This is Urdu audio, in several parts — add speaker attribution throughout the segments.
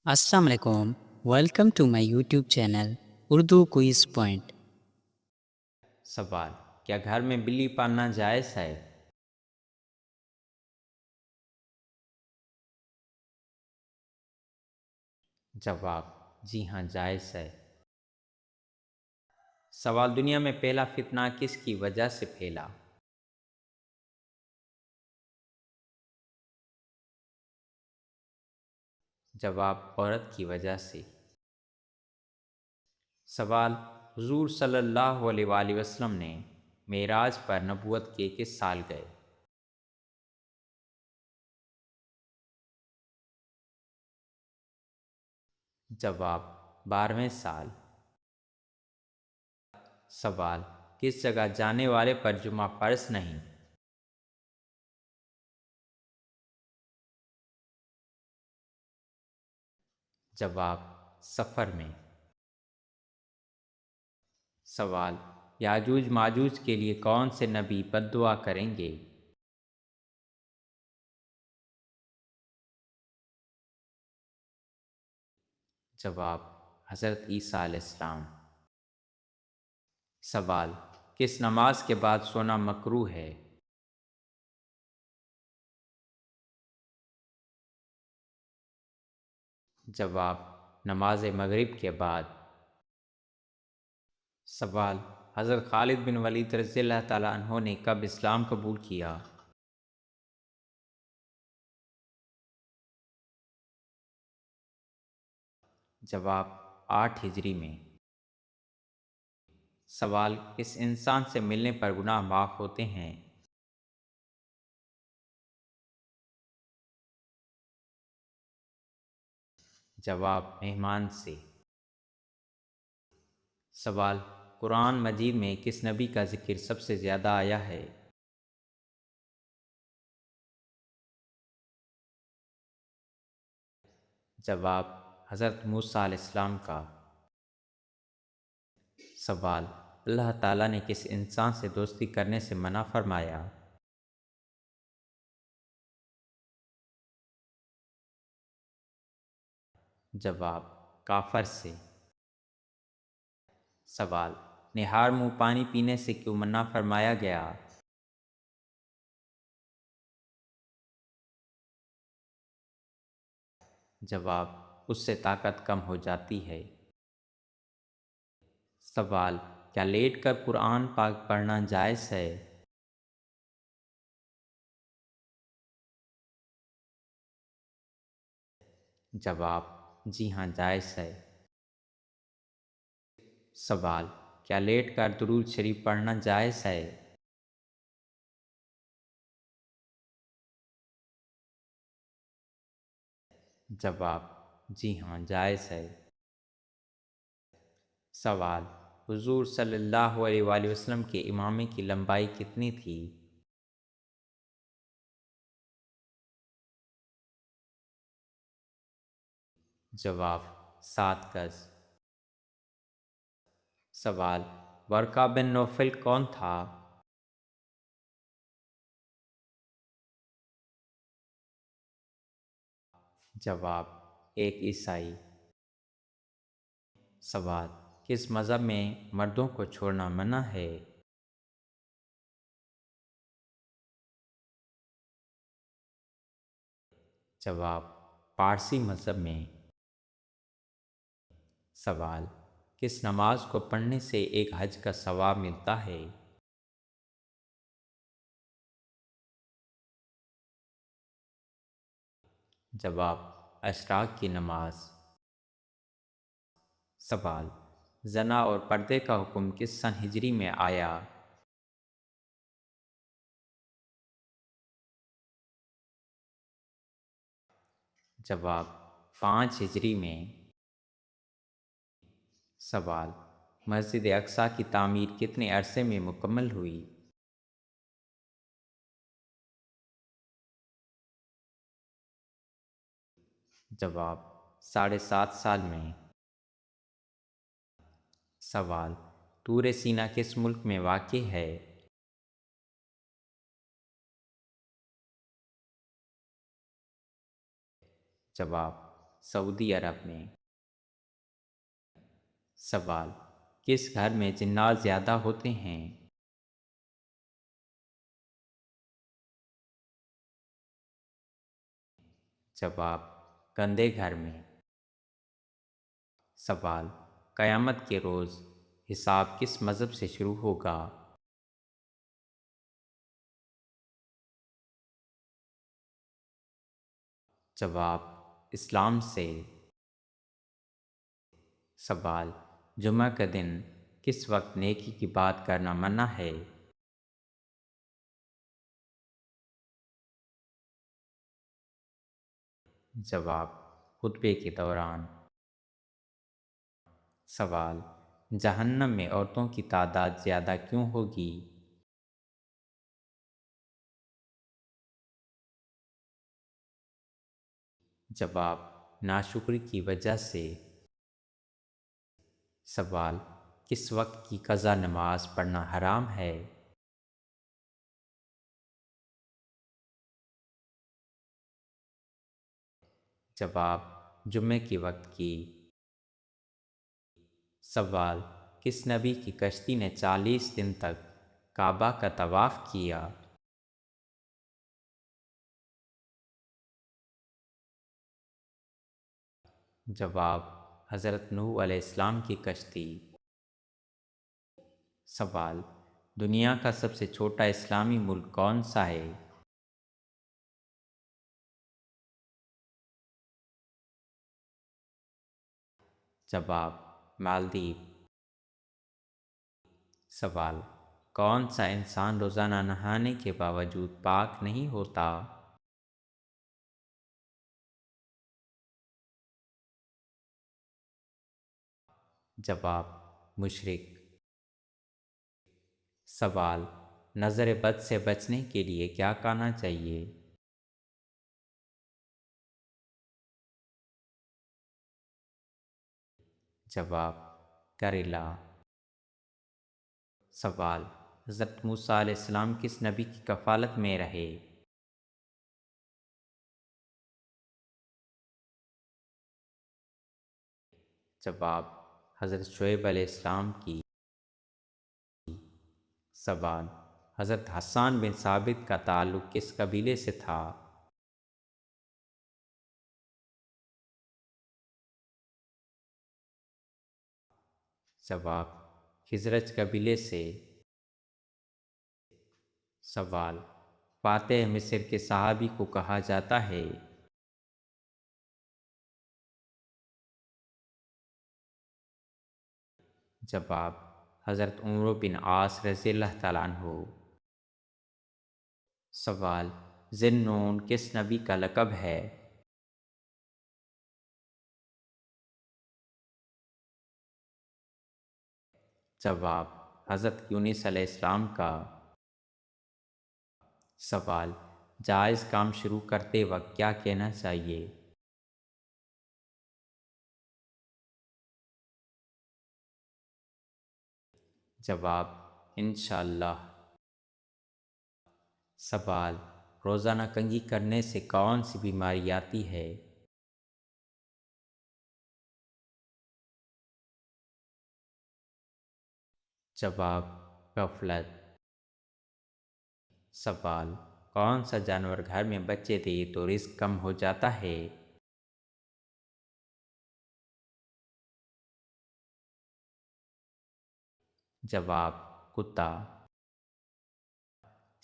Speaker 1: السلام علیکم، welcome to my YouTube channel Urdu quiz point.
Speaker 2: سوال: کیا گھر میں بلی پالنا جائز ہے؟ جواب: جی ہاں، جائز ہے۔ سوال: دنیا میں پہلا فتنہ کس کی وجہ سے پھیلا؟ جواب: عورت کی وجہ سے۔ سوال: حضور صلی اللہ علیہ وآلہ وسلم نے معراج پر نبوت کے کس سال گئے؟ جواب: 12ویں سال۔ سوال: کس جگہ جانے والے پر جمعہ فرض نہیں؟ جواب: سفر میں۔ سوال: یاجوج ماجوج کے لیے کون سے نبی بد دعا کریں گے؟ جواب: حضرت عیسیٰ علیہ السلام۔ سوال: کس نماز کے بعد سونا مکروہ ہے؟ جواب: نماز مغرب کے بعد۔ سوال: حضرت خالد بن ولید رضی اللہ تعالیٰ عنہ نے کب اسلام قبول کیا؟ جواب: 8 ہجری میں۔ سوال: کس انسان سے ملنے پر گناہ معاف ہوتے ہیں؟ جواب: مہمان سے۔ سوال: قرآن مجید میں کس نبی کا ذکر سب سے زیادہ آیا ہے؟ جواب: حضرت موسیٰ علیہ السلام کا۔ سوال: اللہ تعالیٰ نے کس انسان سے دوستی کرنے سے منع فرمایا؟ جواب: کافر سے۔ سوال: نہار منہ پانی پینے سے کیوں منع فرمایا گیا؟ جواب: اس سے طاقت کم ہو جاتی ہے۔ سوال: کیا لیٹ کر قرآن پاک پڑھنا جائز ہے؟ جواب: جی ہاں، جائز ہے۔ سوال: کیا لیٹ کر درود شریف پڑھنا جائز ہے؟ جواب: جی ہاں، جائز ہے۔ سوال: حضور صلی اللہ علیہ وآلہ وسلم کے امامے کی لمبائی کتنی تھی؟ جواب: 7 گز۔ سوال: ورقہ بن نوفل کون تھا؟ جواب: ایک عیسائی۔ سوال: کس مذہب میں مردوں کو چھوڑنا منع ہے؟ جواب: پارسی مذہب میں۔ سوال: کس نماز کو پڑھنے سے ایک حج کا ثواب ملتا ہے؟ جواب: اشراق کی نماز۔ سوال: زنا اور پردے کا حکم کس سن ہجری میں آیا؟ جواب: 5 ہجری میں۔ سوال: مسجد اقصیٰ کی تعمیر کتنے عرصے میں مکمل ہوئی؟ جواب: 7.5 سال میں۔ سوال: طور سینا کس ملک میں واقع ہے؟ جواب: سعودی عرب میں۔ سوال: کس گھر میں جنات زیادہ ہوتے ہیں؟ جواب: گندے گھر میں۔ سوال: قیامت کے روز حساب کس مذہب سے شروع ہوگا؟ جواب: اسلام سے۔ سوال: جمعہ کا دن کس وقت نیکی کی بات کرنا منع ہے؟ جواب: خطبے کے دوران۔ سوال: جہنم میں عورتوں کی تعداد زیادہ کیوں ہوگی؟ جواب: ناشکری کی وجہ سے۔ سوال: کس وقت کی قضا نماز پڑھنا حرام ہے؟ جواب: جمعے کے وقت کی۔ سوال: کس نبی کی کشتی نے 40 دن تک کعبہ کا طواف کیا؟ جواب: حضرت نوح علیہ السلام کی کشتی۔ سوال: دنیا کا سب سے چھوٹا اسلامی ملک کون سا ہے؟ جواب: مالدیپ۔ سوال: کون سا انسان روزانہ نہانے کے باوجود پاک نہیں ہوتا؟ جواب: مشرک۔ سوال: نظر بد سے بچنے کے لیے کیا کرنا چاہیے؟ جواب: کریلا۔ سوال: حضرت موسیٰ علیہ السلام کس نبی کی کفالت میں رہے؟ جواب: حضرت شعیب علیہ السلام کی۔ سوال: حضرت حسان بن ثابت کا تعلق کس قبیلے سے تھا؟ جواب: خزرج قبیلے سے۔ سوال: فاتح مصر کے صحابی کو کہا جاتا ہے؟ جواب: حضرت عمرو بن عاص رضی اللہ تعالیٰ عنہ۔ سوال: ذی النون کس نبی کا لقب ہے؟ جواب: حضرت یونس علیہ السلام کا۔ سوال: جائز کام شروع کرتے وقت کیا کہنا چاہیے؟ جواب: انشاءاللہ۔ سوال: روزانہ کنگھی کرنے سے کون سی بیماری آتی ہے؟ جواب: غفلت۔ سوال: کون سا جانور گھر میں بچے دے تو رزق کم ہو جاتا ہے؟ جواب: کتا۔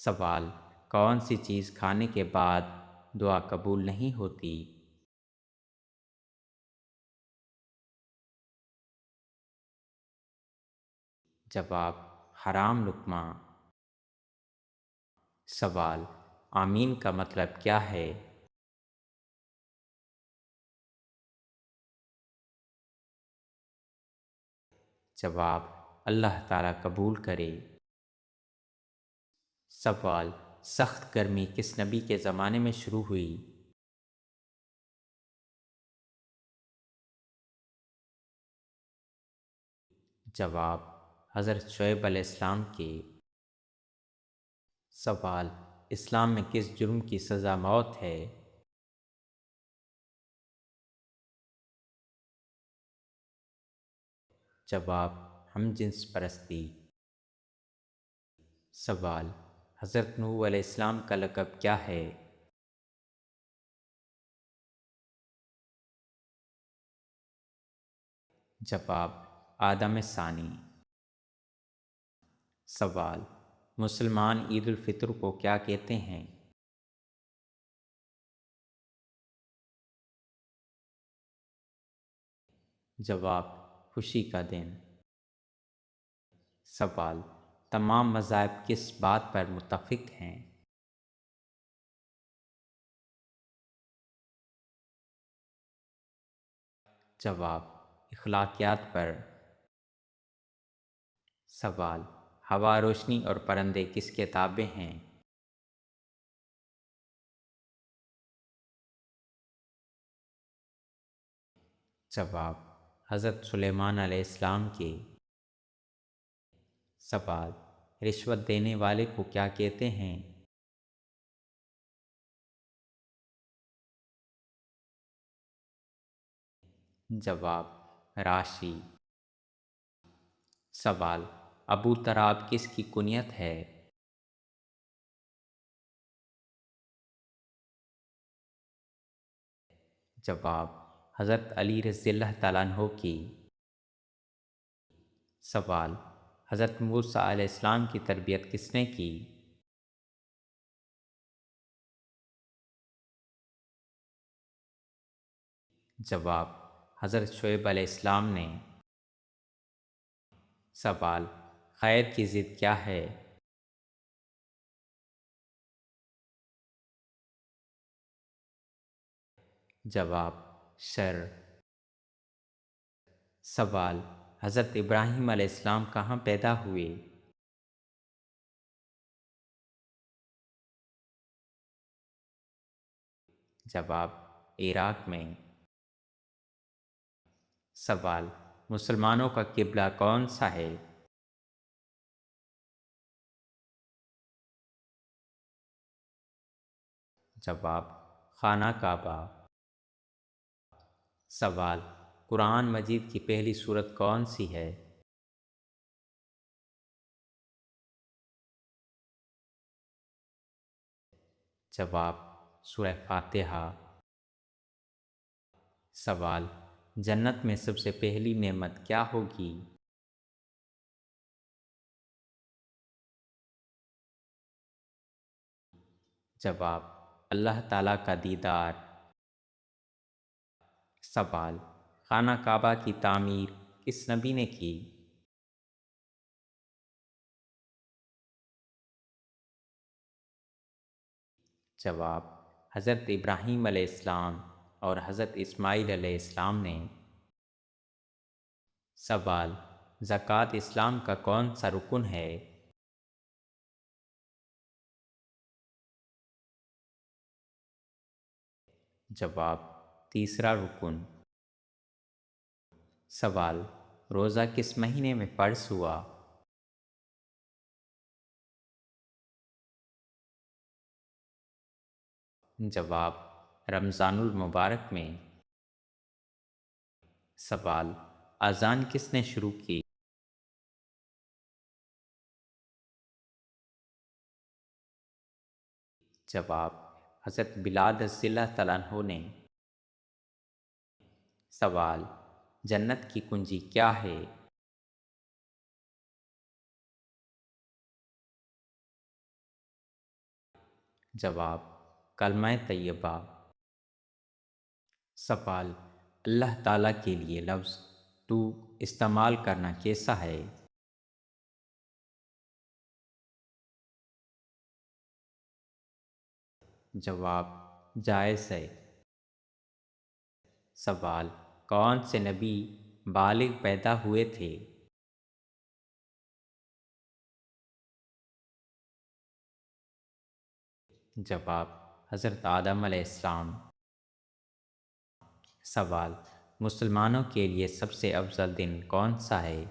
Speaker 2: سوال: کون سی چیز کھانے کے بعد دعا قبول نہیں ہوتی؟ جواب: حرام لقمہ۔ سوال: آمین کا مطلب کیا ہے؟ جواب: اللہ تعالیٰ قبول کرے۔ سوال: سخت گرمی کس نبی کے زمانے میں شروع ہوئی؟ جواب: حضرت شعیب علیہ السلام کے۔ سوال: اسلام میں کس جرم کی سزا موت ہے؟ جواب: ہم جنس پرستی۔ سوال: حضرت نوح علیہ السلام کا لقب کیا ہے؟ جواب: آدم ثانی۔ سوال: مسلمان عید الفطر کو کیا کہتے ہیں؟ جواب: خوشی کا دن۔ سوال: تمام مذاہب کس بات پر متفق ہیں؟ جواب: اخلاقیات پر۔ سوال: ہوا، روشنی اور پرندے کس کے تابع ہیں؟ جواب: حضرت سلیمان علیہ السلام کے۔ سوال: رشوت دینے والے کو کیا کہتے ہیں؟ جواب: راشی۔ سوال: ابو تراب کس کی کنیت ہے؟ جواب: حضرت علی رضی اللہ تعالیٰ عنہ کی۔ سوال: حضرت موسیٰ علیہ السلام کی تربیت کس نے کی؟ جواب: حضرت شعیب علیہ السلام نے۔ سوال: خیر کی ضد کیا ہے؟ جواب: شر۔ سوال: حضرت ابراہیم علیہ السلام کہاں پیدا ہوئے؟ جواب: عراق میں۔ سوال: مسلمانوں کا قبلہ کون سا ہے؟ جواب: خانہ کعبہ۔ سوال: قرآن مجید کی پہلی سورت کون سی ہے؟ جواب: سورہ فاتحہ۔ سوال: جنت میں سب سے پہلی نعمت کیا ہوگی؟ جواب: اللہ تعالیٰ کا دیدار۔ سوال: خانہ کعبہ کی تعمیر کس نبی نے کی؟ جواب: حضرت ابراہیم علیہ السلام اور حضرت اسماعیل علیہ السلام نے۔ سوال: زکوٰۃ اسلام کا کون سا رکن ہے؟ جواب: تیسرا رکن۔ سوال: روزہ کس مہینے میں فرض ہوا؟ جواب: رمضان المبارک میں۔ سوال: اذان کس نے شروع کی؟ جواب: حضرت بلال رضی اللہ تعالیٰ عنہ نے۔ سوال: جنت کی کنجی کیا ہے؟ جواب: کلمہ طیبہ۔ سوال: اللہ تعالیٰ کے لیے لفظ تو استعمال کرنا کیسا ہے؟ جواب: جائز ہے۔ سوال: کون سے نبی بالغ پیدا ہوئے تھے؟ جواب: حضرت آدم علیہ السلام۔ سوال: مسلمانوں کے لیے سب سے افضل دن کون سا ہے؟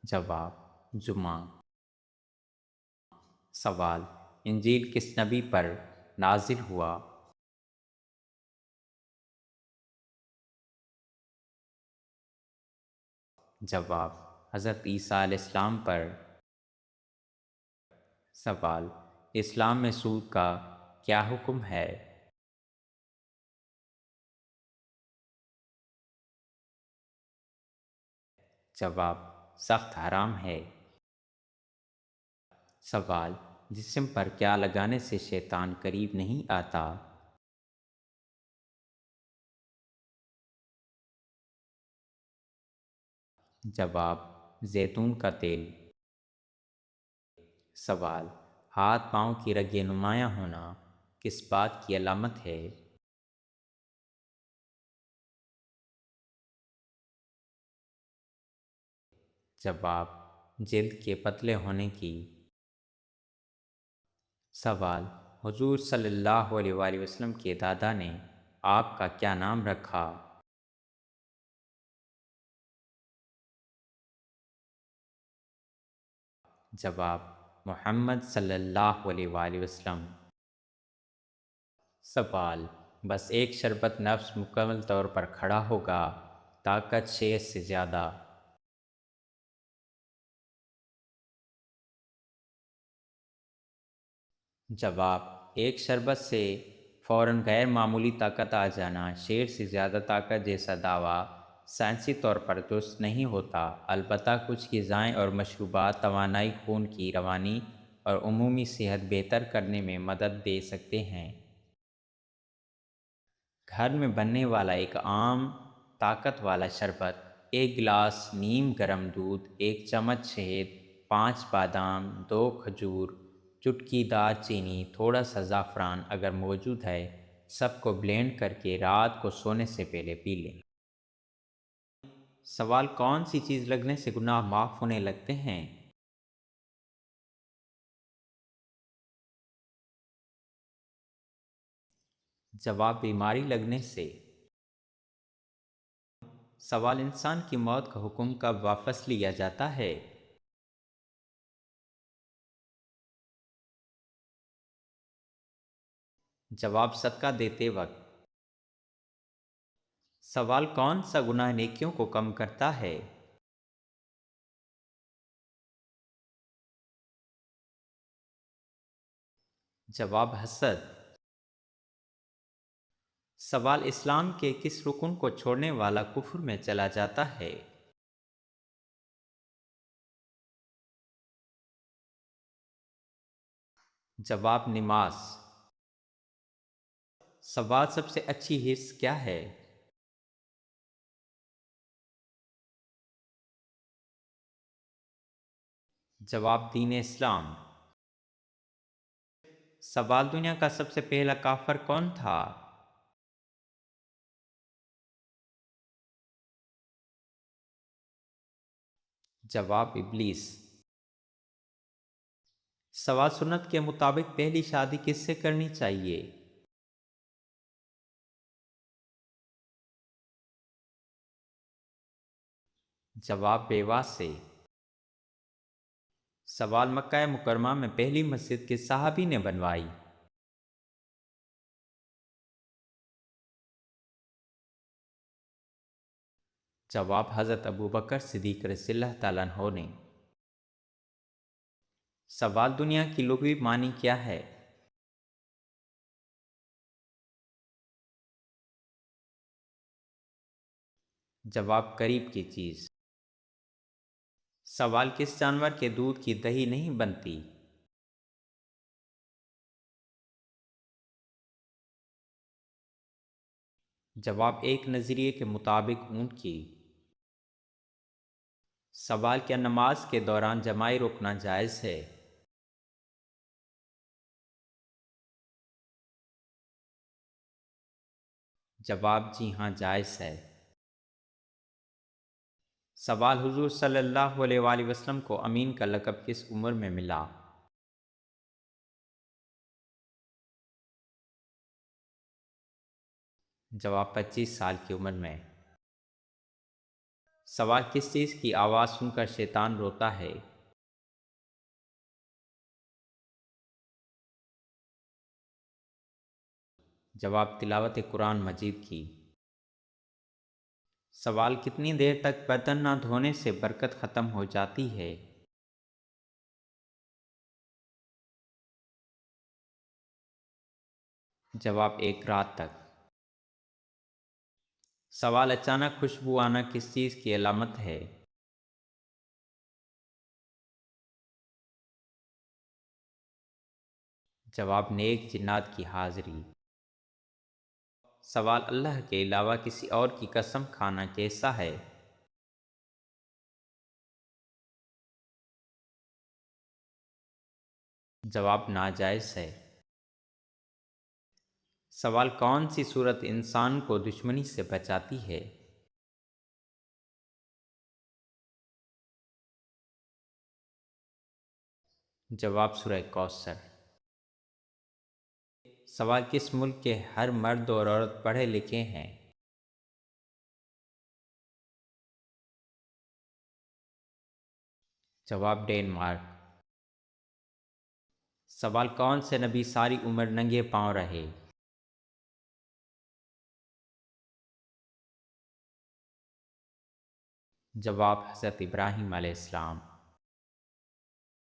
Speaker 2: جواب: جمعہ۔ سوال: انجیل کس نبی پر نازل ہوا؟ جواب: حضرت عیسیٰ علیہ السلام پر۔ سوال: اسلام میں سود کا کیا حکم ہے؟ جواب: سخت حرام ہے۔ سوال: جسم پر کیا لگانے سے شیطان قریب نہیں آتا؟ جواب: زیتون کا تیل۔ سوال: ہاتھ پاؤں کی رگیں نمایاں ہونا کس بات کی علامت ہے؟ جواب: جلد کے پتلے ہونے کی۔ سوال: حضور صلی اللہ علیہ وآلہ وسلم کے دادا نے آپ کا کیا نام رکھا؟ جواب: محمد صلی اللہ علیہ وآلہ وسلم۔ سوال: بس ایک شربت نفس مکمل طور پر کھڑا ہوگا، طاقت شیر سے زیادہ۔ جواب: ایک شربت سے فوراً غیر معمولی طاقت آ جانا شیر سے زیادہ طاقت جیسا دعویٰ سائنسی طور پر درست نہیں ہوتا، البتہ کچھ غذائیں اور مشروبات توانائی، خون کی روانی اور عمومی صحت بہتر کرنے میں مدد دے سکتے ہیں۔ گھر میں بننے والا ایک عام طاقت والا شربت: ایک گلاس نیم گرم دودھ، ایک چمچ شہد، 5 بادام، 2 کھجور، چٹکی دار چینی، تھوڑا سا زعفران اگر موجود ہے، سب کو بلینڈ کر کے رات کو سونے سے پہلے پی لیں۔ سوال: کون سی چیز لگنے سے گناہ معاف ہونے لگتے ہیں؟ جواب: بیماری لگنے سے۔ سوال: انسان کی موت کا حکم کب واپس لیا جاتا ہے؟ جواب: صدقہ دیتے وقت۔ سوال: کون سا گناہ نیکیوں کو کم کرتا ہے؟ جواب: حسد۔ سوال: اسلام کے کس رکن کو چھوڑنے والا کفر میں چلا جاتا ہے؟ جواب: نماز۔ سوال: سب سے اچھی حص کیا ہے؟ جواب: دین اسلام۔ سوال: دنیا کا سب سے پہلا کافر کون تھا؟ جواب: ابلیس۔ سوال: سنت کے مطابق پہلی شادی کس سے کرنی چاہیے؟ جواب: بیوہ سے۔ سوال: مکہ مکرمہ میں پہلی مسجد کس صحابی نے بنوائی؟ جواب: حضرت ابوبکر صدیق رضی اللہ تعالیٰ عنہ نے۔ سوال: دنیا کی لغوی معنی کیا ہے؟ جواب: قریب کی چیز۔ سوال: کس جانور کے دودھ کی دہی نہیں بنتی؟ جواب: ایک نظریے کے مطابق اونٹ کی۔ سوال: کیا نماز کے دوران جماعی رکنا جائز ہے؟ جواب: جی ہاں، جائز ہے۔ سوال: حضور صلی اللہ علیہ وآلہ وسلم کو امین کا لقب کس عمر میں ملا؟ جواب: 25 سال کی عمر میں۔ سوال: کس چیز کی آواز سن کر شیطان روتا ہے؟ جواب: تلاوت قرآن مجید کی۔ سوال کتنی دیر تک برتن نہ دھونے سے برکت ختم ہو جاتی ہے؟ جواب ایک رات تک۔ سوال اچانک خوشبو آنا کس چیز کی علامت ہے؟ جواب نیک جنات کی حاضری۔ سوال اللہ کے علاوہ کسی اور کی قسم کھانا کیسا ہے؟ جواب ناجائز ہے۔ سوال کون سی صورت انسان کو دشمنی سے بچاتی ہے؟ جواب سورہ کوثر۔ سوال کس ملک کے ہر مرد اور عورت پڑھے لکھے ہیں؟ جواب ڈنمارک۔ سوال کون سے نبی ساری عمر ننگے پاؤں رہے؟ جواب حضرت ابراہیم علیہ السلام۔